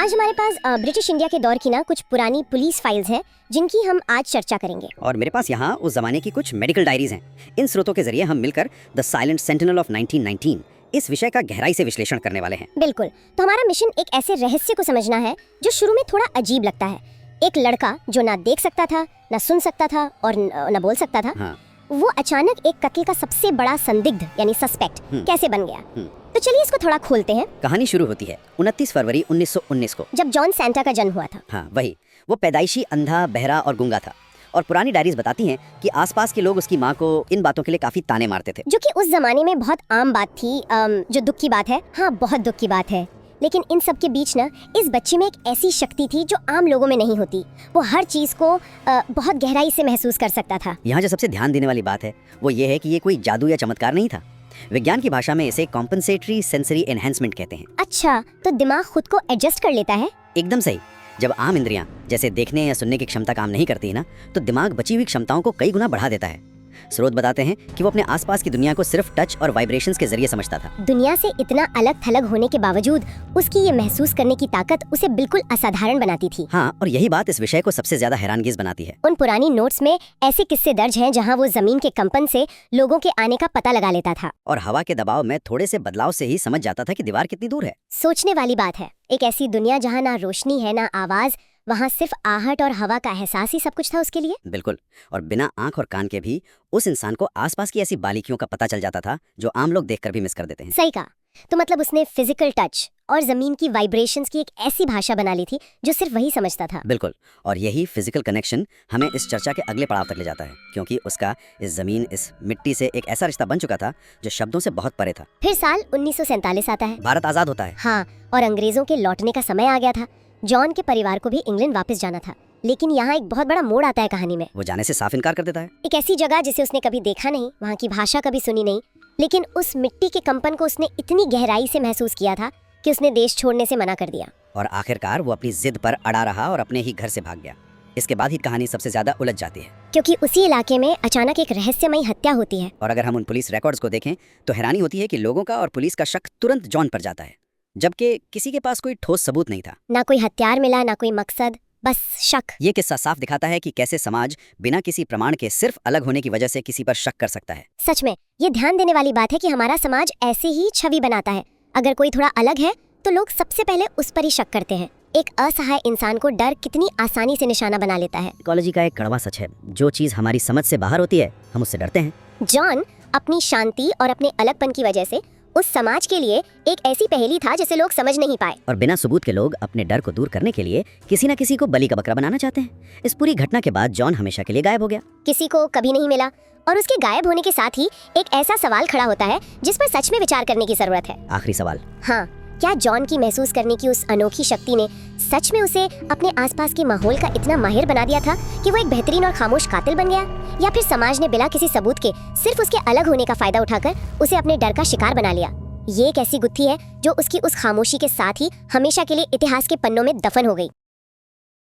आज हमारे पास British India के दौर की ना कुछ पुरानी पुलिस फाइल्स हैं जिनकी हम आज चर्चा करेंगे। और मेरे पास यहाँ उस जमाने की कुछ मेडिकल डायरीज हैं। इन स्रोतों के जरिए हम मिलकर द साइलेंट सेंटिनल ऑफ 1919 इस विषय का गहराई से विश्लेषण करने वाले हैं। बिल्कुल। तो हमारा मिशन एक ऐसे रहस्य को समझना है जो शुरू में थोड़ा अजीब लगता है। एक लड़का जो ना देख सकता था, ना सुन सकता था और न बोल सकता था, हाँ। वो अचानक एक कत्ल का सबसे बड़ा संदिग्ध यानी सस्पेक्ट कैसे बन गया। तो चलिए इसको थोड़ा खोलते हैं। कहानी शुरू होती है 29 फरवरी 1919 को, जब जॉन सैंटा का जन्म हुआ था। हाँ वही। वो पैदाइशी अंधा, बहरा और गूंगा था और पुरानी डायरीज बताती हैं कि आसपास के लोग उसकी माँ को इन बातों के लिए काफी ताने मारते थे, जो कि उस जमाने में बहुत आम बात थी। जो दुख की बात है, हाँ बहुत दुख की बात है। लेकिन इन सब के बीच ना इस बच्चे में एक ऐसी शक्ति थी जो आम लोगों में नहीं होती। वो हर चीज को बहुत गहराई से महसूस कर सकता था। यहाँ जो सबसे ध्यान देने वाली बात है वो ये है कि ये कोई जादू या चमत्कार नहीं था। विज्ञान की भाषा में इसे कॉम्पनसेटरी सेंसरी एनहेंसमेंट कहते हैं। अच्छा, तो दिमाग खुद को एडजस्ट कर लेता है। एकदम सही। जब आम इंद्रियां जैसे देखने या सुनने की क्षमता काम नहीं करती है ना, तो दिमाग बची हुई क्षमताओं को कई गुना बढ़ा देता है। स्रोत बताते हैं कि वो अपने आसपास की दुनिया को सिर्फ टच और वाइब्रेशंस के जरिए समझता था। दुनिया से इतना अलग थलग होने के बावजूद उसकी ये महसूस करने की ताकत उसे बिल्कुल असाधारण बनाती थी। हाँ, और यही बात इस विषय को सबसे ज्यादा हैरानगेज बनाती है। उन पुरानी नोट्स में ऐसे किस्से दर्ज हैं जहाँ वो जमीन के कंपन से लोगों के आने का पता लगा लेता था और हवा के दबाव में थोड़े से बदलाव से ही समझ जाता था कि दीवार कितनी दूर है। सोचने वाली बात है। एक ऐसी दुनिया जहाँ ना रोशनी है ना आवाज, वहाँ सिर्फ आहट और हवा का एहसास ही सब कुछ था उसके लिए। बिल्कुल। और बिना आंख और कान के भी उस इंसान को आसपास की ऐसी बारीकियों का पता चल जाता था जो आम लोग देखकर भी मिस कर देते हैं। सही कहा। तो मतलब उसने फिजिकल टच और जमीन की वाइब्रेशंस की एक ऐसी भाषा बना ली थी जो सिर्फ वही समझता था। बिल्कुल। और यही फिजिकल कनेक्शन हमें इस चर्चा के अगले पड़ाव तक ले जाता है, क्योंकि उसका इस जमीन, इस मिट्टी से एक ऐसा रिश्ता बन चुका था जो शब्दों से बहुत परे था। फिर साल 1947 आता है। भारत आजाद होता है। हाँ, और अंग्रेजों के लौटने का समय आ गया था। जॉन के परिवार को भी इंग्लैंड वापस जाना था। लेकिन यहाँ एक बहुत बड़ा मोड़ आता है कहानी में। वो जाने से साफ इनकार कर देता है। एक ऐसी जगह जिसे उसने कभी देखा नहीं, वहाँ की भाषा कभी सुनी नहीं, लेकिन उस मिट्टी के कंपन को उसने इतनी गहराई से महसूस किया था कि उसने देश छोड़ने से मना कर दिया। और आखिरकार वो अपनी जिद पर अड़ा रहा और अपने ही घर से भाग गया। इसके बाद ही कहानी सबसे ज्यादा उलझ जाती है, क्योंकि उसी इलाके में अचानक एक रहस्यमयी हत्या होती है। और अगर हम उन पुलिस रिकॉर्ड्स को देखें तो हैरानी होती है कि लोगों का और पुलिस का शक तुरंत जॉन पर जाता है, जबकि किसी के पास कोई ठोस सबूत नहीं था। ना कोई हथियार मिला, ना कोई मकसद, बस शक। ये किस्सा साफ दिखाता है कि कैसे समाज बिना किसी प्रमाण के सिर्फ अलग होने की वजह से किसी पर शक कर सकता है। सच में ये ध्यान देने वाली बात है कि हमारा समाज ऐसे ही छवि बनाता है। अगर कोई थोड़ा अलग है तो लोग सबसे पहले उस पर ही शक करते हैं। एक असहाय इंसान को डर कितनी आसानी से निशाना बना लेता है। साइकोलॉजी का एक कड़वा सच है, जो चीज हमारी समझ से बाहर होती है हम उससे डरते हैं। जॉन अपनी शांति और अपने अलगपन की वजह से उस समाज के लिए एक ऐसी पहेली था जिसे लोग समझ नहीं पाए। और बिना सबूत के लोग अपने डर को दूर करने के लिए किसी न किसी को बलि का बकरा बनाना चाहते हैं। इस पूरी घटना के बाद जॉन हमेशा के लिए गायब हो गया। किसी को कभी नहीं मिला, और उसके गायब होने के साथ ही एक ऐसा सवाल खड़ा होता है जिस पर सच में विचार करने की जरूरत है। आखिरी सवाल, हाँ, क्या जॉन की महसूस करने की उस अनोखी शक्ति ने सच में उसे अपने आसपास के माहौल का इतना माहिर बना दिया था कि वो एक बेहतरीन और खामोश कातिल बन गया, या फिर समाज ने बिना किसी सबूत के सिर्फ उसके अलग होने का फायदा उठाकर उसे अपने डर का शिकार बना लिया। ये एक ऐसी गुत्थी है जो उसकी उस खामोशी के साथ ही हमेशा के लिए इतिहास के पन्नों में दफन हो गई।